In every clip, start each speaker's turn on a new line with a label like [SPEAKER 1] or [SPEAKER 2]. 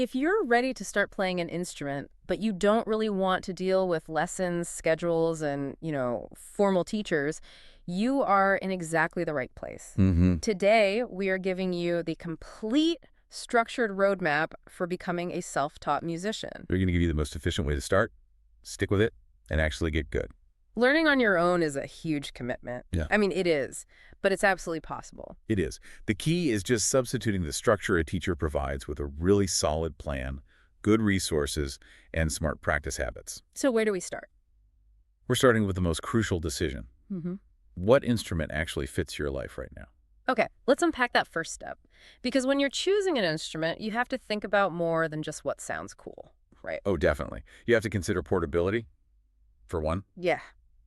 [SPEAKER 1] If you're ready to start playing an instrument, but you don't really want to deal with lessons, schedules, and, formal teachers, you are in exactly the right place.
[SPEAKER 2] Mm-hmm.
[SPEAKER 1] Today, we are giving you the complete structured roadmap for becoming a self-taught musician.
[SPEAKER 2] We're going to give you the most efficient way to start, stick with it, and actually get good.
[SPEAKER 1] Learning on your own is a huge commitment.
[SPEAKER 2] Yeah.
[SPEAKER 1] I mean, it is, but it's absolutely possible.
[SPEAKER 2] It is. The key is just substituting the structure a teacher provides with a really solid plan, good resources, and smart practice habits.
[SPEAKER 1] So where do we start?
[SPEAKER 2] We're starting with the most crucial decision.
[SPEAKER 1] Mm-hmm.
[SPEAKER 2] What instrument actually fits your life right now?
[SPEAKER 1] Okay, let's unpack that first step. Because when you're choosing an instrument, you have to think about more than just what sounds cool, right?
[SPEAKER 2] Oh, definitely. You have to consider portability, for one,
[SPEAKER 1] Yeah.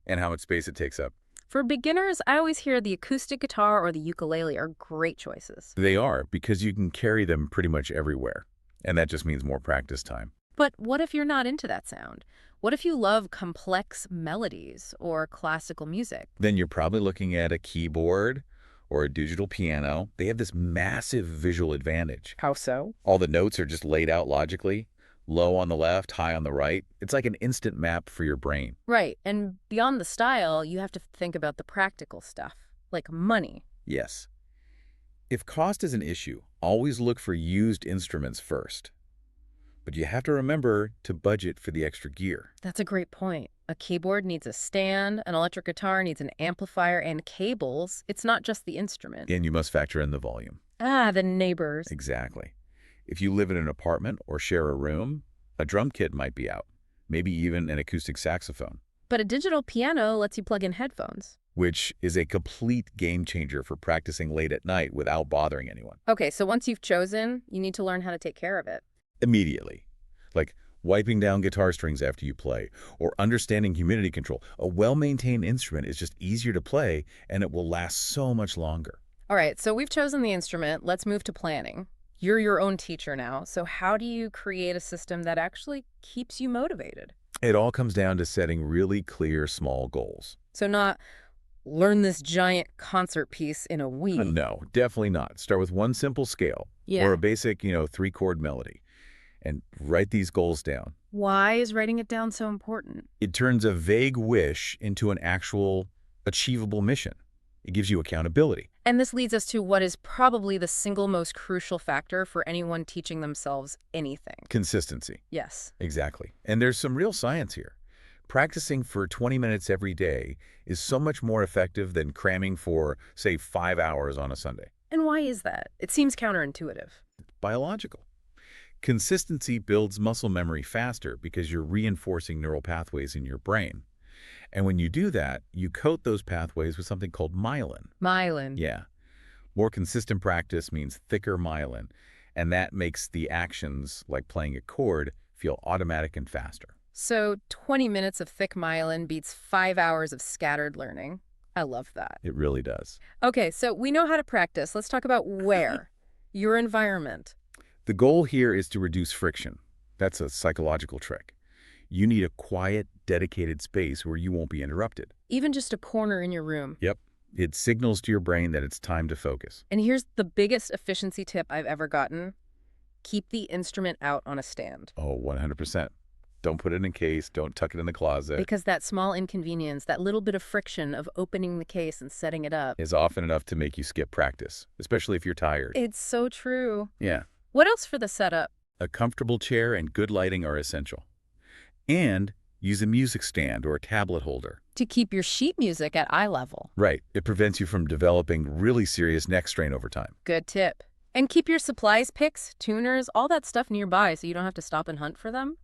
[SPEAKER 2] and how much space it takes up.
[SPEAKER 1] For beginners, I always hear the acoustic guitar or the ukulele are great choices.
[SPEAKER 2] They are, because you can carry them pretty much everywhere, and that just means more practice time.
[SPEAKER 1] But what if you're not into that sound? What if you love complex melodies or classical music?
[SPEAKER 2] Then you're probably looking at a keyboard or a digital piano. They have this massive visual advantage.
[SPEAKER 1] How so?
[SPEAKER 2] All the notes are just laid out logically, low on the left, high on the right. It's like an instant map for your brain.
[SPEAKER 1] Right, and beyond the style, you have to think about the practical stuff, like money.
[SPEAKER 2] Yes. If cost is an issue, always look for used instruments first. But you have to remember to budget for the extra gear.
[SPEAKER 1] That's a great point. A keyboard needs a stand, an electric guitar needs an amplifier and cables. It's not just the instrument.
[SPEAKER 2] And you must factor in the volume.
[SPEAKER 1] Ah, the neighbors.
[SPEAKER 2] Exactly. If you live in an apartment or share a room, a drum kit might be out, maybe even an acoustic saxophone,
[SPEAKER 1] But a digital piano lets you plug in headphones.
[SPEAKER 2] which is a complete game changer for practicing late at night without bothering anyone.
[SPEAKER 1] Okay, so once you've chosen, you need to learn how to take care of it.
[SPEAKER 2] Immediately. Like wiping down guitar strings after you play, or understanding humidity control. A well-maintained instrument is just easier to play, and it will last so much longer.
[SPEAKER 1] All right, so we've chosen the instrument. Let's move to planning. You're your own teacher now, so how do you create a system that actually keeps you motivated?
[SPEAKER 2] It all comes down to setting really clear, small goals.
[SPEAKER 1] So not learn this giant concert piece in a week.
[SPEAKER 2] No, definitely not. Start with one simple scale,
[SPEAKER 1] Yeah.
[SPEAKER 2] or a basic, three-chord melody, and write these goals down.
[SPEAKER 1] Why is writing it down so important?
[SPEAKER 2] It turns a vague wish into an actual achievable mission. It gives you accountability.
[SPEAKER 1] And this leads us to what is probably the single most crucial factor for anyone teaching themselves anything.
[SPEAKER 2] Consistency.
[SPEAKER 1] Yes.
[SPEAKER 2] Exactly. And there's some real science here. Practicing for 20 minutes every day is so much more effective than cramming for, say, 5 hours on a Sunday.
[SPEAKER 1] And why is that? It seems counterintuitive.
[SPEAKER 2] Biological. Consistency builds muscle memory faster because you're reinforcing neural pathways in your brain. And when you do that, you coat those pathways with something called myelin.
[SPEAKER 1] Myelin.
[SPEAKER 2] Yeah. More consistent practice means thicker myelin, and that makes the actions, like playing a chord, feel automatic and faster.
[SPEAKER 1] So 20 minutes of thick myelin beats 5 hours of scattered learning. I love that.
[SPEAKER 2] It really does.
[SPEAKER 1] Okay, so we know how to practice. Let's talk about where. Your environment.
[SPEAKER 2] The goal here is to reduce friction. That's a psychological trick. You need a quiet, dedicated space where you won't be interrupted.
[SPEAKER 1] Even just a corner in your room.
[SPEAKER 2] Yep. It signals to your brain that it's time to focus.
[SPEAKER 1] And here's the biggest efficiency tip I've ever gotten. Keep the instrument out on a stand.
[SPEAKER 2] Oh, 100%. Don't put it in a case. Don't tuck it in the closet.
[SPEAKER 1] Because that small inconvenience, that little bit of friction of opening the case and setting it up,
[SPEAKER 2] is often enough to make you skip practice, especially if you're tired.
[SPEAKER 1] it's so true.
[SPEAKER 2] Yeah.
[SPEAKER 1] What else for the setup?
[SPEAKER 2] A comfortable chair and good lighting are essential. And use a music stand or a tablet holder.
[SPEAKER 1] To keep your sheet music at eye level.
[SPEAKER 2] Right. It prevents you from developing really serious neck strain over time.
[SPEAKER 1] Good tip. And keep your supplies, picks, tuners, all that stuff nearby so you don't have to stop and hunt for them.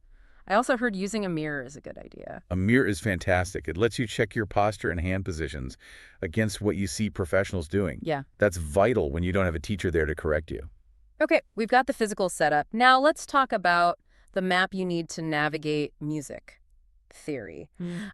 [SPEAKER 1] I also heard using a mirror is a good idea.
[SPEAKER 2] A mirror is fantastic. It lets you check your posture and hand positions against what you see professionals doing.
[SPEAKER 1] Yeah.
[SPEAKER 2] That's vital when you don't have a teacher there to correct you.
[SPEAKER 1] Okay, we've got the physical setup. Now let's talk about the map you need to navigate music. Theory.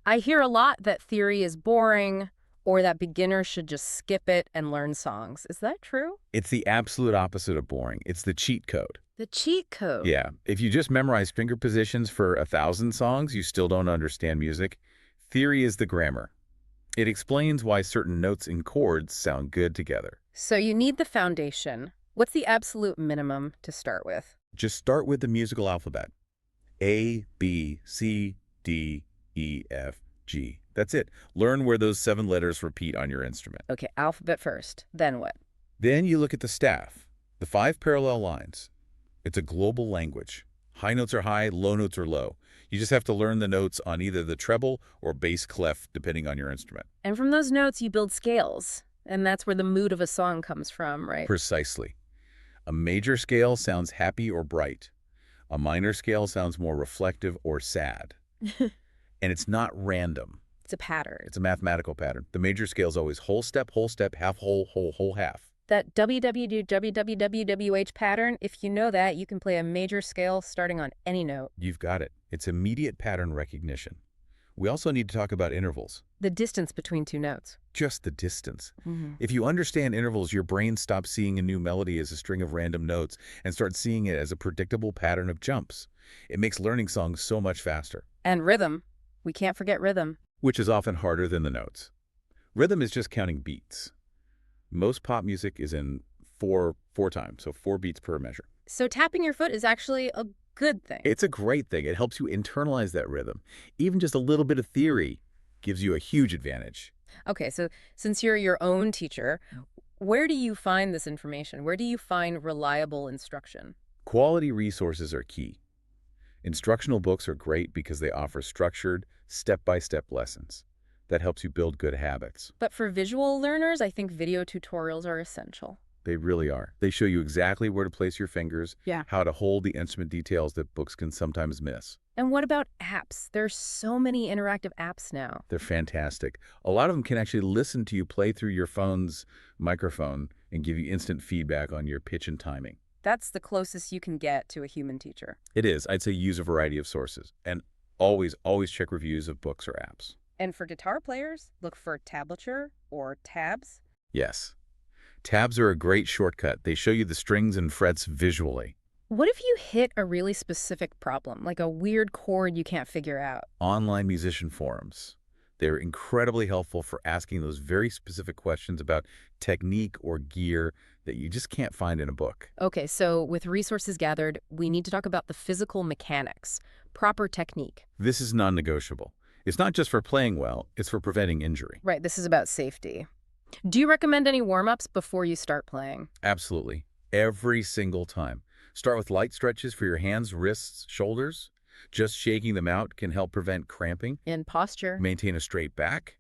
[SPEAKER 1] I hear a lot that theory is boring or that beginners should just skip it and learn songs. Is that true?
[SPEAKER 2] It's the absolute opposite of boring. It's the cheat code.
[SPEAKER 1] The cheat code.
[SPEAKER 2] Yeah. If you just memorize finger positions for 1,000 songs, you still don't understand music. Theory is the grammar. It explains why certain notes and chords sound good together.
[SPEAKER 1] So you need the foundation. What's the absolute minimum to start with?
[SPEAKER 2] Just start with the musical alphabet. A, B, C, D, E, F, G. That's it. Learn where those 7 letters repeat on your instrument.
[SPEAKER 1] Okay, alphabet first. Then what?
[SPEAKER 2] Then you look at the staff, the 5 parallel lines. It's a global language. High notes are high, low notes are low. You just have to learn the notes on either the treble or bass clef, depending on your instrument.
[SPEAKER 1] And from those notes, you build scales. And that's where the mood of a song comes from, right?
[SPEAKER 2] Precisely. A major scale sounds happy or bright. A minor scale sounds more reflective or sad. And it's not random.
[SPEAKER 1] It's a pattern.
[SPEAKER 2] It's a mathematical pattern. The major scale is always whole, half, whole, half.
[SPEAKER 1] That WWWWWH pattern, if you know that, you can play a major scale starting on any note.
[SPEAKER 2] You've got it. It's immediate pattern recognition. We also need to talk about intervals.
[SPEAKER 1] The distance between 2 notes.
[SPEAKER 2] Just the distance. If you understand intervals, your brain stops seeing a new melody as a string of random notes and starts seeing it as a predictable pattern of jumps. It makes learning songs so much faster.
[SPEAKER 1] And rhythm. We can't forget rhythm.
[SPEAKER 2] Which is often harder than the notes. Rhythm is just counting beats. Most pop music is in four times, so 4 beats per measure.
[SPEAKER 1] So tapping your foot is actually a good thing.
[SPEAKER 2] It's a great thing. It helps you internalize that rhythm. Even just a little bit of theory gives you a huge advantage.
[SPEAKER 1] Okay, so since you're your own teacher, where do you find this information? Where do you find reliable instruction?
[SPEAKER 2] Quality resources are key. Instructional books are great because they offer structured, step-by-step lessons. That helps you build good habits.
[SPEAKER 1] But for visual learners, I think video tutorials are essential.
[SPEAKER 2] They really are. They show you exactly where to place your fingers,
[SPEAKER 1] Yeah.
[SPEAKER 2] how to hold the instrument details that books can sometimes miss.
[SPEAKER 1] And what about apps? There's so many interactive apps now.
[SPEAKER 2] They're fantastic. A lot of them can actually listen to you play through your phone's microphone and give you instant feedback on your pitch and timing.
[SPEAKER 1] That's the closest you can get to a human teacher.
[SPEAKER 2] It is. I'd say use a variety of sources. And always check reviews of books or apps.
[SPEAKER 1] And for guitar players, look for tablature or tabs.
[SPEAKER 2] Yes. Tabs are a great shortcut. They show you the strings and frets visually.
[SPEAKER 1] What if you hit a really specific problem, like a weird chord you can't figure out?
[SPEAKER 2] Online musician forums. They're incredibly helpful for asking those very specific questions about technique or gear that you just can't find in a book.
[SPEAKER 1] Okay, so with resources gathered, we need to talk about the physical mechanics, proper technique.
[SPEAKER 2] This is non-negotiable. It's not just for playing well, it's for preventing injury.
[SPEAKER 1] Right, this is about safety. Do you recommend any warm-ups before you start playing?
[SPEAKER 2] Absolutely. Every single time. Start with light stretches for your hands, wrists, shoulders. Just shaking them out can help prevent cramping.
[SPEAKER 1] And posture.
[SPEAKER 2] Maintain a straight back.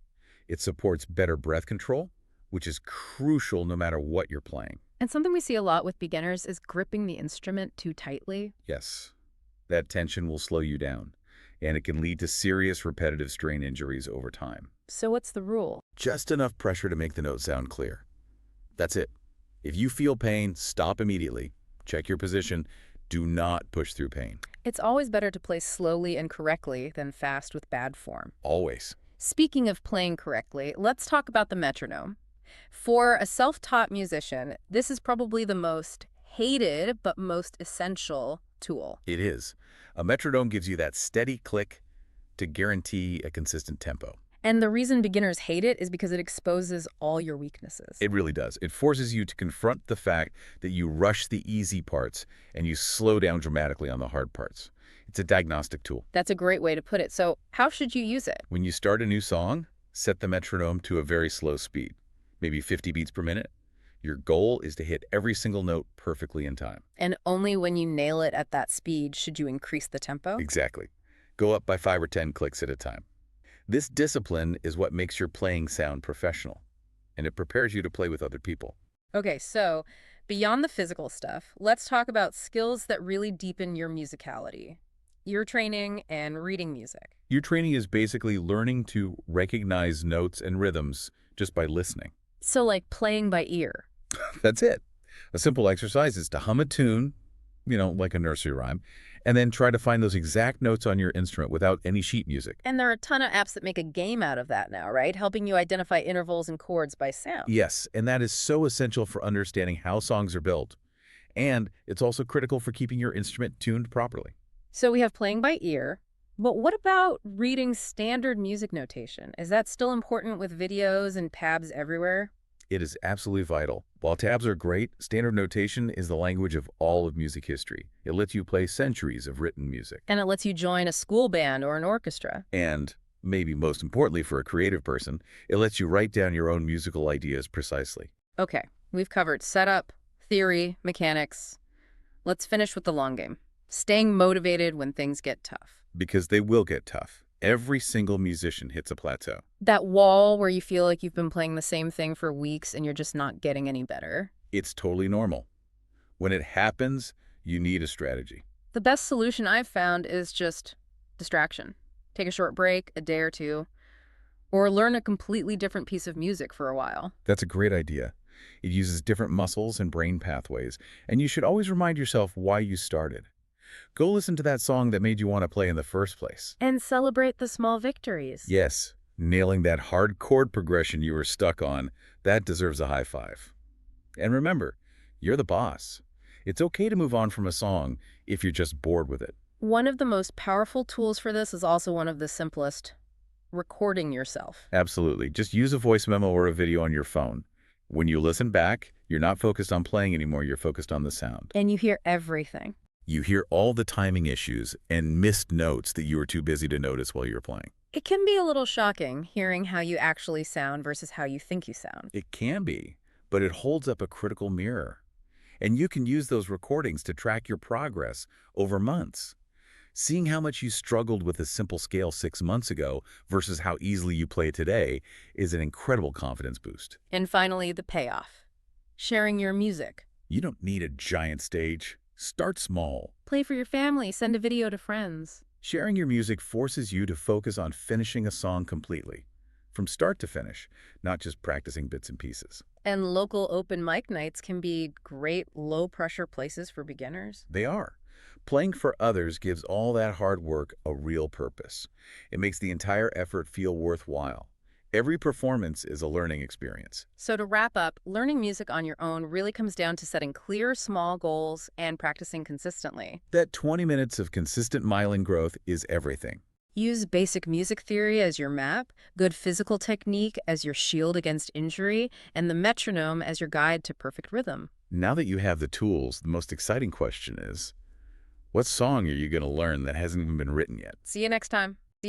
[SPEAKER 2] It supports better breath control, which is crucial no matter what you're playing.
[SPEAKER 1] And something we see a lot with beginners is gripping the instrument too tightly.
[SPEAKER 2] Yes, that tension will slow you down, and it can lead to serious repetitive strain injuries over time.
[SPEAKER 1] So what's the rule?
[SPEAKER 2] Just enough pressure to make the note sound clear. That's it. If you feel pain, stop immediately. Check your position. Do not push through pain.
[SPEAKER 1] It's always better to play slowly and correctly than fast with bad form.
[SPEAKER 2] Always.
[SPEAKER 1] Speaking of playing correctly, let's talk about the metronome. For a self-taught musician, this is probably the most hated but most essential tool.
[SPEAKER 2] It is. A metronome gives you that steady click to guarantee a consistent tempo.
[SPEAKER 1] And the reason beginners hate it is because it exposes all your weaknesses.
[SPEAKER 2] It really does. It forces you to confront the fact that you rush the easy parts and you slow down dramatically on the hard parts. It's a diagnostic tool.
[SPEAKER 1] That's a great way to put it. So how should you use it?
[SPEAKER 2] When you start a new song, set the metronome to a very slow speed, maybe 50 beats per minute. Your goal is to hit every single note perfectly in time.
[SPEAKER 1] And only when you nail it at that speed should you increase the tempo?
[SPEAKER 2] Exactly. Go up by 5 or 10 clicks at a time. This discipline is what makes your playing sound professional, and it prepares you to play with other people.
[SPEAKER 1] Okay, so beyond the physical stuff, let's talk about skills that really deepen your musicality. Ear training and reading music.
[SPEAKER 2] Ear training is basically learning to recognize notes and rhythms just by listening.
[SPEAKER 1] So like playing by ear.
[SPEAKER 2] That's it. A simple exercise is to hum a tune, like a nursery rhyme, and then try to find those exact notes on your instrument without any sheet music.
[SPEAKER 1] And there are a ton of apps that make a game out of that now, right? Helping you identify intervals and chords by sound.
[SPEAKER 2] Yes, and that is so essential for understanding how songs are built. And it's also critical for keeping your instrument tuned properly.
[SPEAKER 1] So we have playing by ear, but what about reading standard music notation? Is that still important with videos and tabs everywhere?
[SPEAKER 2] It is absolutely vital. While tabs are great, standard notation is the language of all of music history. It lets you play centuries of written music.
[SPEAKER 1] And it lets you join a school band or an orchestra.
[SPEAKER 2] And, maybe most importantly for a creative person, it lets you write down your own musical ideas precisely.
[SPEAKER 1] Okay, we've covered setup, theory, mechanics. Let's finish with the long game. Staying motivated when things get tough.
[SPEAKER 2] Because they will get tough. Every single musician hits a plateau.
[SPEAKER 1] That wall where you feel like you've been playing the same thing for weeks and you're just not getting any better.
[SPEAKER 2] It's totally normal. When it happens, you need a strategy.
[SPEAKER 1] The best solution I've found is just distraction. Take a short break, a day or two, or learn a completely different piece of music for a while.
[SPEAKER 2] That's a great idea. It uses different muscles and brain pathways, and you should always remind yourself why you started. Go listen to that song that made you want to play in the first place.
[SPEAKER 1] And celebrate the small victories.
[SPEAKER 2] Yes, nailing that hard chord progression you were stuck on, that deserves a high five. And remember, you're the boss. It's okay to move on from a song if you're just bored with it.
[SPEAKER 1] One of the most powerful tools for this is also one of the simplest: recording yourself.
[SPEAKER 2] Absolutely. Just use a voice memo or a video on your phone. When you listen back, you're not focused on playing anymore, you're focused on the sound.
[SPEAKER 1] And you hear everything.
[SPEAKER 2] You hear all the timing issues and missed notes that you were too busy to notice while you were playing.
[SPEAKER 1] It can be a little shocking hearing how you actually sound versus how you think you sound.
[SPEAKER 2] It can be, but it holds up a critical mirror. And you can use those recordings to track your progress over months. Seeing how much you struggled with a simple scale 6 months ago versus how easily you play today is an incredible confidence boost.
[SPEAKER 1] And finally, the payoff: sharing your music.
[SPEAKER 2] You don't need a giant stage. Start small.
[SPEAKER 1] Play for your family, send a video to friends.
[SPEAKER 2] Sharing your music forces you to focus on finishing a song completely, from start to finish, not just practicing bits and pieces.
[SPEAKER 1] And local open mic nights can be great low-pressure places for beginners.
[SPEAKER 2] They are. Playing for others gives all that hard work a real purpose. It makes the entire effort feel worthwhile. Every performance is a learning experience.
[SPEAKER 1] So to wrap up, learning music on your own really comes down to setting clear, small goals and practicing consistently.
[SPEAKER 2] That 20 minutes of consistent myelin growth is everything.
[SPEAKER 1] Use basic music theory as your map, good physical technique as your shield against injury, and the metronome as your guide to perfect rhythm.
[SPEAKER 2] Now that you have the tools, the most exciting question is, what song are you going to learn that hasn't even been written yet?
[SPEAKER 1] See you next time.